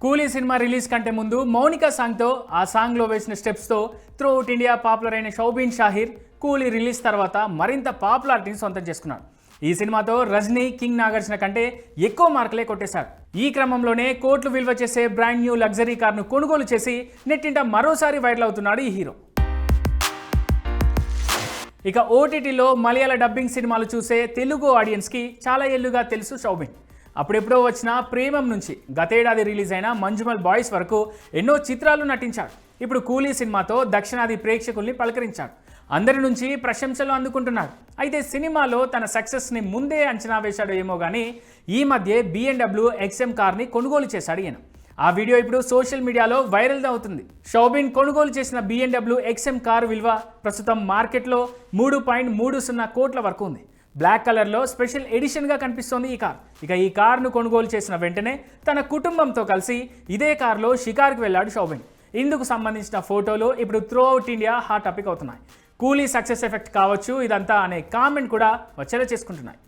కూలీ cinema release కంటే ముందు మౌనిక సాంగ్తో ఆ సాంగ్లో వేసిన స్టెప్స్తో త్రూఅవుట్ ఇండియా పాపులర్ అయిన షౌబీన్ షాహీర్ కూలీ రిలీజ్ తర్వాత మరింత పాపులారిటీని సొంతం చేసుకున్నాడు. ఈ సినిమాతో రజనీ, కింగ్ నాగార్జున కంటే ఎక్కువ మార్కులే కొట్టేశాడు. ఈ క్రమంలోనే కోట్లు విలువ చేసే బ్రాండ్ న్యూ లగ్జరీ కార్ను కొనుగోలు చేసి నెట్టింట మరోసారి వైరల్ అవుతున్నాడు ఈ హీరో. ఇక ఓటీటీలో మలయాళ డబ్బింగ్ సినిమాలు చూసే తెలుగు ఆడియన్స్కి చాలా ఏళ్లుగా తెలుసు షౌబీన్. అప్పుడెప్పుడో వచ్చిన ప్రేమం నుంచి గతేడాది రిలీజ్ అయిన మంజుమల్ బాయ్స్ వరకు ఎన్నో చిత్రాలు నటించాడు. ఇప్పుడు కూలీ సినిమాతో దక్షిణాది ప్రేక్షకుల్ని పలకరించాడు. అందరి నుంచి ప్రశంసలు అందుకుంటున్నాడు. అయితే సినిమాలో తన సక్సెస్ని ముందే అంచనా వేశాడో ఏమో కానీ ఈ మధ్య BMW XM కార్ని కొనుగోలు చేశాడు ఈయన. ఆ వీడియో ఇప్పుడు సోషల్ మీడియాలో వైరల్ అవుతుంది. షౌబీన్ కొనుగోలు చేసిన BMW XM కారు విలువ ప్రస్తుతం మార్కెట్లో 3.30 కోట్ల వరకు ఉంది. బ్లాక్ కలర్లో స్పెషల్ ఎడిషన్గా కనిపిస్తోంది ఈ కార్. ఇక ఈ కార్ను కొనుగోలు చేసిన వెంటనే తన కుటుంబంతో కలిసి ఇదే కారులో షికార్కి వెళ్ళాడు షౌబీన్. ఇందుకు సంబంధించిన ఫోటోలు ఇప్పుడు త్రూఅవుట్ ఇండియా హాట్ టాపిక్ అవుతున్నాయి. కూలీ సక్సెస్ ఎఫెక్ట్ కావచ్చు ఇదంతా అనే కామెంట్ కూడా వచ్చేలా చేసుకుంటున్నాయి.